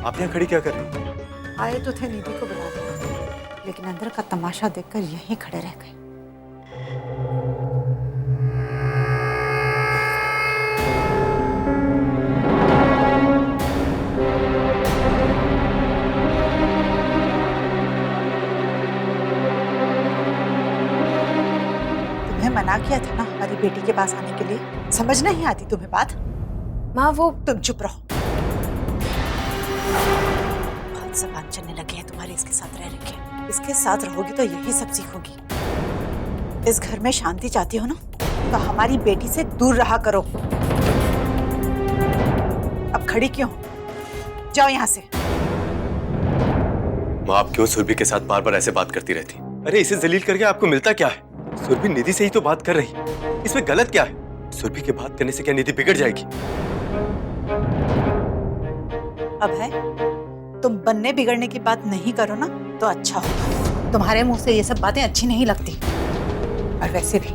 आप यहाँ खड़ी क्या कर रही? आए तो थे निधि को बुलाने, लेकिन अंदर का तमाशा देखकर यहीं खड़े रह गए। तुम्हें मना किया था ना हमारी बेटी के पास आने के लिए, समझ नहीं आती तुम्हें बात? माँ वो तुम चुप रहो। बहुत जबान चलने लगी है तुम्हारी इसके साथ रह के। इसके साथ रहोगी तो यही सब सीखोगी। इस घर में शांति चाहती हो ना, तो हमारी बेटी से दूर रहा करो। अब खड़ी क्यों? जाओ यहाँ से। माँ, आप क्यों सुरभि के साथ बार बार ऐसे बात करती रहती? अरे इसे जलील करके आपको मिलता क्या है? सुरभि निधि से ही तो बात कर रही, इसमें गलत क्या है? सुरभि के बात करने से क्या निधि बिगड़ जाएगी? अब है, तुम बनने बिगड़ने की बात नहीं करो ना तो अच्छा होगा। तुम्हारे मुंह से ये सब बातें अच्छी नहीं लगती। और वैसे भी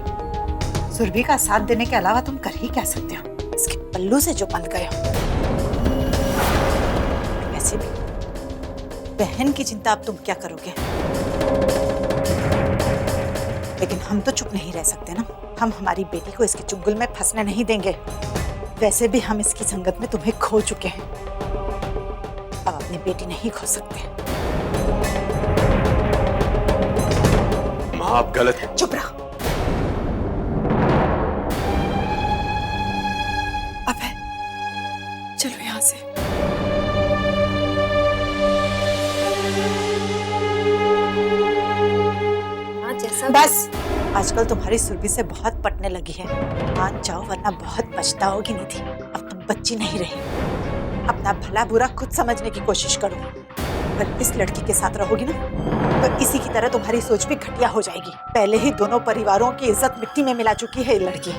सुरभि का साथ देने के अलावा तुम कर ही क्या सकते हो, इसके पल्लू से जो बंध गए हो। वैसे भी बहन की चिंता अब तुम क्या करोगे? लेकिन हम तो चुप नहीं रह सकते ना। हम हमारी बेटी को इसके चुंगल में फंसने नहीं देंगे। वैसे भी हम इसकी संगत में तुम्हें खो चुके हैं, अब अपनी बेटी नहीं खो सकते। माँ, आप गलत हैं। चुप रहो। अब है, चलो यहाँ से। माँ जैसा बस, आजकल तुम्हारी सुरभि से बहुत पटने लगी है। मान जाओ वरना बहुत पछताओगी निधि। अब तुम बच्ची नहीं रही। अपना भला बुरा खुद समझने की कोशिश करो। अगर इस लड़की के साथ रहोगी ना, तो इसी की तरह तुम्हारी सोच भी घटिया हो जाएगी। पहले ही दोनों परिवारों की इज्जत मिट्टी में मिला चुकी है ये लड़की।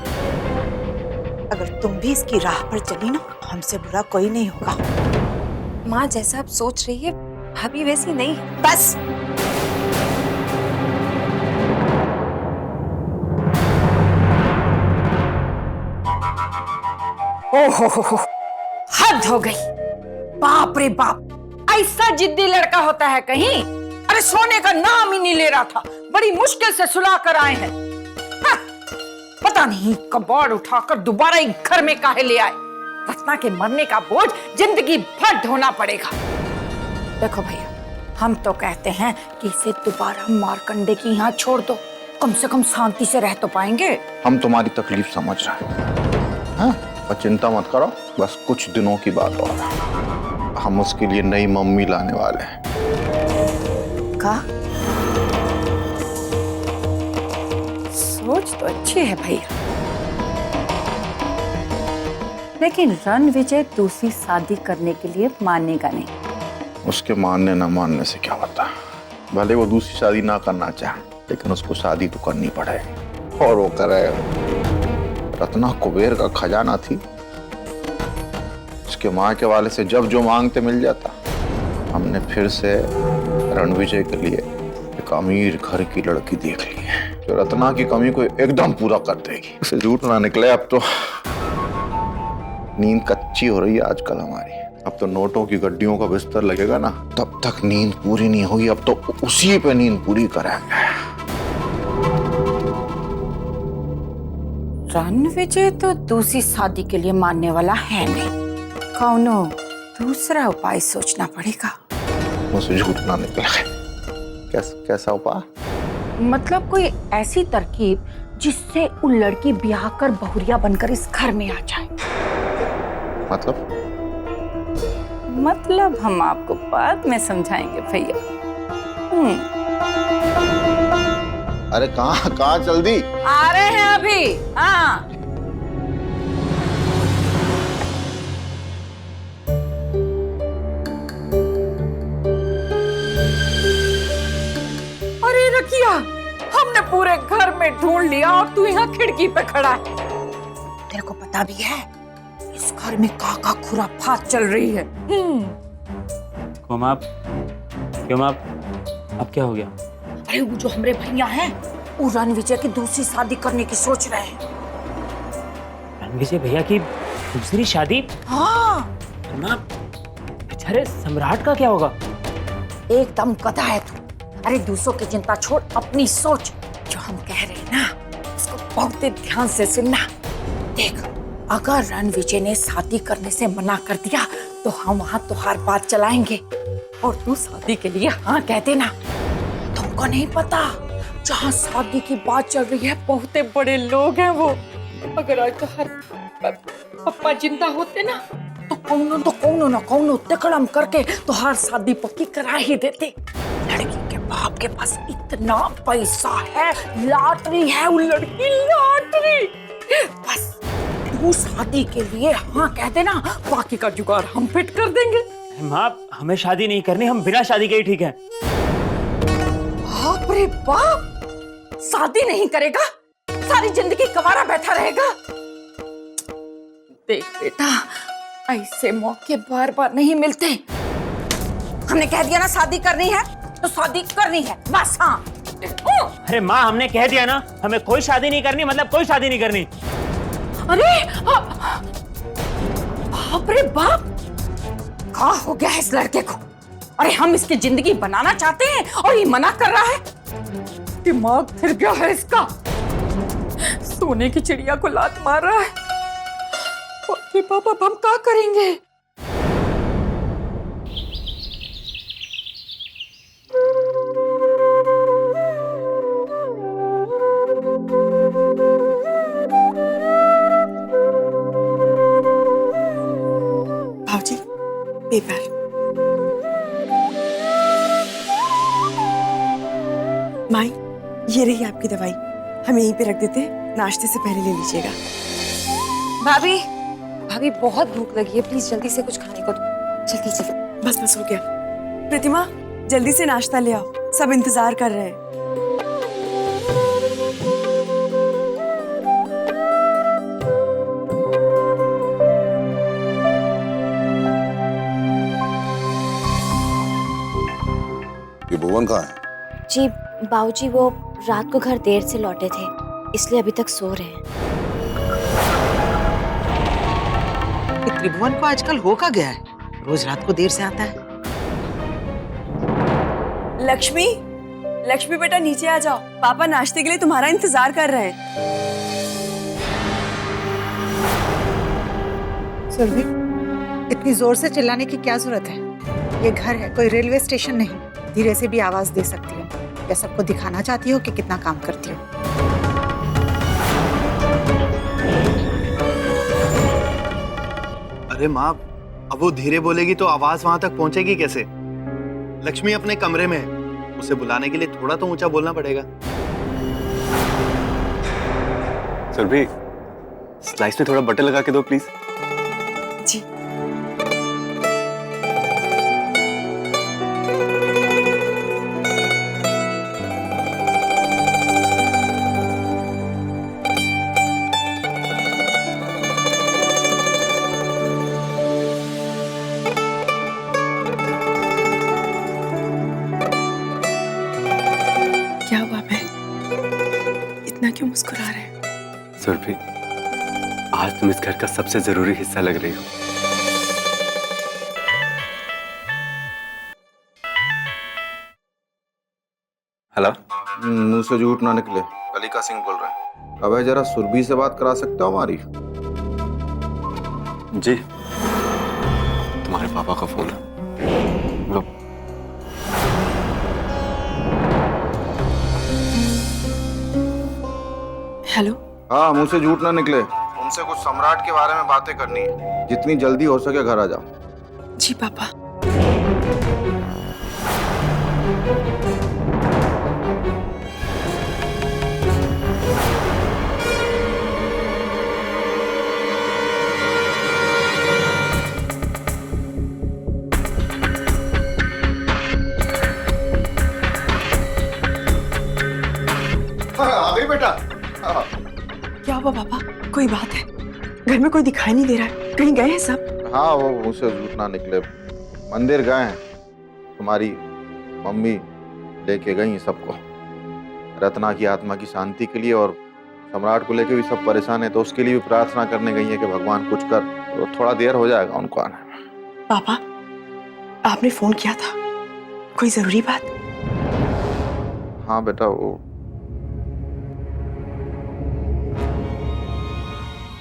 अगर तुम भी इसकी राह पर चली ना, हमसे बुरा कोई नहीं होगा। माँ जैसा आप सोच रही है भाभी वैसी नहीं है। बस, ओहो, हद हो गई। बाप रे बाप, ऐसा जिद्दी लड़का होता है कहीं? अरे सोने का नाम ही नहीं ले रहा था, बड़ी मुश्किल से सुला कर आए हैं। हाँ, पता नहीं कबाड़ उठाकर दोबारा एक घर में काहे ले आए। रत्ना के मरने का बोझ जिंदगी भर ढोना पड़ेगा। देखो भैया, हम तो कहते हैं कि इसे दोबारा मारकंडे की यहाँ छोड़ दो, कम से कम शांति से रह तो पाएंगे। हम तुम्हारी तकलीफ समझ रहे हैं, हाँ? और चिंता मत करो, बस कुछ दिनों की बात और हम उसके लिए नई मम्मी लाने वाले हैं। का सोच तो अच्छी है भैया, लेकिन रणविजय दूसरी शादी करने के लिए मानेगा नहीं। उसके मानने ना मानने से क्या होता, भले वो दूसरी शादी ना करना चाहे, लेकिन उसको शादी तो करनी पड़ेगी। और वो करेगा। रत्ना कुबेर का खजाना थी, उसके माँ के वाले से जब जो मांगते मिल जाता। हमने फिर से रणविजय के लिए एक अमीर घर की लड़की देख ली है, जो रत्ना की कमी को एकदम पूरा कर देगी। उसे झूठ ना निकले, अब तो नींद कच्ची हो रही है आजकल हमारी। अब तो नोटों की गड्डियों का बिस्तर लगेगा ना, तब तक नींद पूरी नहीं होगी। अब तो उसी पे नींद पूरी करेंगे। रणविजय तो दूसरी शादी के लिए मानने वाला है नहीं, कौनो दूसरा उपाय सोचना पड़ेगा। मुझसे झूठ ना निकले। कैसा उपाय? मतलब कोई ऐसी तरकीब जिससे वो लड़की ब्याह कर बहुरिया बनकर इस घर में आ जाए। मतलब हम आपको बाद में समझाएंगे भैया। अरे कहाँ चल दी? आ रहे हैं अभी। हाँ, अरे रखिया, हमने पूरे घर में ढूंढ लिया और तू यहाँ खिड़की पे खड़ा है। तेरे को पता भी है इस घर में का खुराफात चल रही है। क्यों आप अब क्या हो गया? अरे वो जो हमारे भैया हैं, वो रणविजय की दूसरी शादी करने की सोच रहे हैं। रणविजय भैया की दूसरी शादी? हाँ। माँ, अच्छा अरे सम्राट का क्या होगा? एकदम गधा है तू। अरे दूसरों की चिंता छोड़, अपनी सोच। जो हम कह रहे हैं ना, उसको बहुत ध्यान से सुनना। देख, अगर रणविजय ने शादी करने से मना कर दिया तो हम वहां तुहार बात चलाएंगे और तू शादी के लिए हाँ कह देना। तुमको नहीं पता, जहाँ शादी की बात चल रही है बहुत बड़े लोग हैं वो। अगर आज तुहार पप्पा जिंदा होते ना तो कौनो तकड़म करके तुहार शादी पक्की करा ही देते। लड़की के बाप के पास इतना पैसा है, लॉटरी है वो लड़की, लॉटरी। बस तू शादी के लिए हाँ कह देना, बाकी का जुगाड़ हम फिट कर देंगे। माँ, हमें शादी नहीं करनी, हम बिना शादी के ही ठीक हैं। बाप रे बाप, शादी नहीं करेगा, सारी जिंदगी कवारा बैठा रहेगा। देख बेटा, ऐसे मौके बार बार नहीं मिलते। हमने कह दिया ना शादी करनी है तो शादी करनी है, बस। हाँ। अरे माँ, हमने कह दिया ना, हमें कोई शादी नहीं करनी, मतलब कोई शादी नहीं करनी। अरे बाप रे बाप, क्या हो गया है इस लड़के को? अरे हम इसकी जिंदगी बनाना चाहते हैं और ये मना कर रहा है। दिमाग फिर गया है इसका, सोने की चिड़िया को लात मार रहा है। अरे पापा, अब हम क्या करेंगे? भाऊजी, पेपर। माई, ये रही आपकी दवाई, हम यहीं पे रख देते हैं, नाश्ते से पहले ले लीजिएगा। भाभी, भाभी बहुत भूख लगी है, प्लीज जल्दी से कुछ खाने को दो। जल्दी जल्दी। बस हो गया। प्रतिमा, जल्दी से नाश्ता ले आओ, सब इंतजार कर रहे हैं। ये भुवन कहाँ है? जी बाबूजी, वो रात को घर देर से लौटे थे, इसलिए अभी तक सो रहे हैं। त्रिभुवन को आजकल हो का गया है, रोज रात को देर से आता है। लक्ष्मी, लक्ष्मी बेटा नीचे आ जाओ, पापा नाश्ते के लिए तुम्हारा इंतजार कर रहे हैं। सुरभि, इतनी जोर से चिल्लाने की क्या जरूरत है? ये घर है, कोई रेलवे स्टेशन नहीं। धीरे से भी आवाज दे सकती हो, या सबको दिखाना चाहती हो कि कितना काम करती हो? अरे माँ, अब वो धीरे बोलेगी तो आवाज वहां तक पहुंचेगी कैसे? लक्ष्मी अपने कमरे में है, उसे बुलाने के लिए थोड़ा तो ऊंचा बोलना पड़ेगा। सुरभि, स्लाइस में थोड़ा बटर लगा के दो प्लीज। जी। क्या हुआ मैं? इतना क्यों मुस्कुरा रहे हैं? सुरभि, आज तुम इस घर का सबसे जरूरी हिस्सा लग रही हो। हेलो। मुंह से झूठ ना निकले, कलिका सिंह बोल रहे हैं। अबे जरा सुरभि से बात करा सकते हो हमारी? जी, तुम्हारे पापा का फोन है। लो। हेलो। हाँ, मुंह से झूठ ना निकले, तुमसे कुछ सम्राट के बारे में बातें करनी है। जितनी जल्दी हो सके घर आ जाओ। जी पापा। आ गई बेटा। क्या हुआ पापा? कोई बात है? घर में कोई दिखाई नहीं दे रहा है, कहीं गए हैं सब? हाँ, वो मुंह से झूठ ना निकले, मंदिर गए हैं। तुम्हारी मम्मी लेके गई सबको, रत्ना की आत्मा की शांति के लिए, और सम्राट को लेके भी सब परेशान है, तो उसके लिए भी प्रार्थना करने गई है कि भगवान कुछ कर। तो थोड़ा देर हो जाएगा उनको आने में। पापा, आपने फोन किया था, कोई जरूरी बात? हाँ बेटा, वो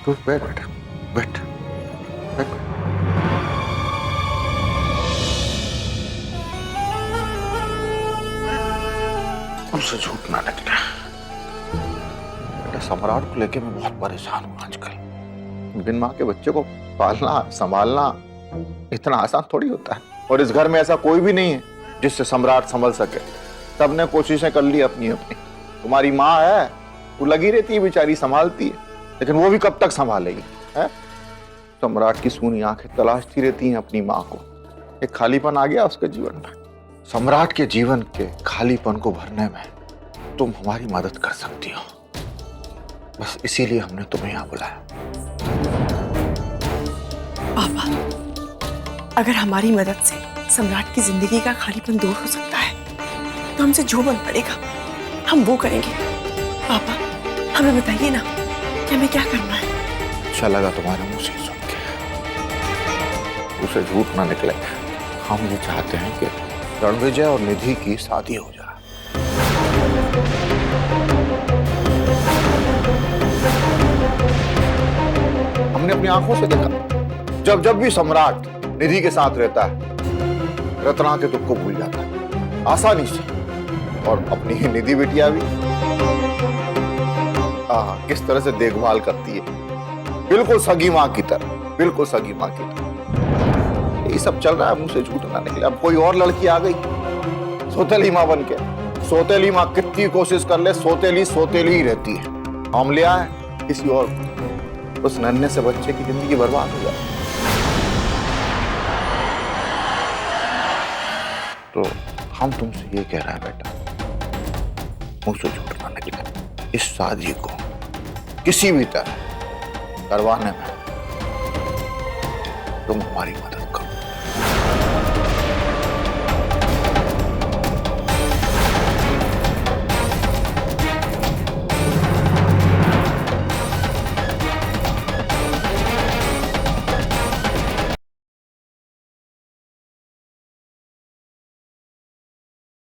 तू बैठ बेटा, बैठ बैठ। उनसे झूठ ना निकले बेटा। सम्राट को लेके मैं बहुत परेशान हूँ आजकल। बिन माँ के बच्चे को पालना संभालना इतना आसान थोड़ी होता है, और इस घर में ऐसा कोई भी नहीं है जिससे सम्राट संभल सके। सबने कोशिशें कर ली अपनी अपनी। तुम्हारी माँ है, वो लगी रहती है बेचारी, संभालती है, लेकिन वो भी कब तक संभालेगी है? सम्राट की सूनी आंखें तलाशती रहती हैं अपनी माँ को। एक खालीपन आ गया उसके जीवन में। सम्राट के जीवन के खालीपन को भरने में तुम हमारी मदद कर सकती हो, बस इसीलिए हमने तुम्हें यहाँ बुलाया। पापा, अगर हमारी मदद से सम्राट की जिंदगी का खालीपन दूर हो सकता है तो हमसे जो बन पड़ेगा हम वो करेंगे। पापा, हमें बताइए ना कि हमें क्या करना है। अच्छा लगा तुम्हारे मुंह से सुन के। उसे झूठ ना निकले। हम ये चाहते हैं कि रणविजय और निधि की शादी हो जाए। हमने अपनी आंखों से देखा, जब जब भी सम्राट निधि के साथ रहता है, रत्ना के दुख को भूल जाता है आसानी से। और अपनी ही निधि बिटिया भी किस तरह से देखभाल करती है, बिल्कुल सगी माँ की तरह, बिल्कुल सगी माँ की तरह। ये सब चल रहा है, मुंह से झूठ ना निकले। अब कोई और लड़की आ गई सोतेली माँ बन के। सोतेली माँ कितनी कोशिश कर ले, सोतेली सोतेली ही रहती है। हम ले आए किसी और, उस नन्हे से बच्चे की जिंदगी बर्बाद हो जाए। तो हम तुमसे ये कह रहे हैं बेटा, मुंह से झूठ ना निकले। इस शादी को किसी भी तरह करवाने में तुम हमारी मदद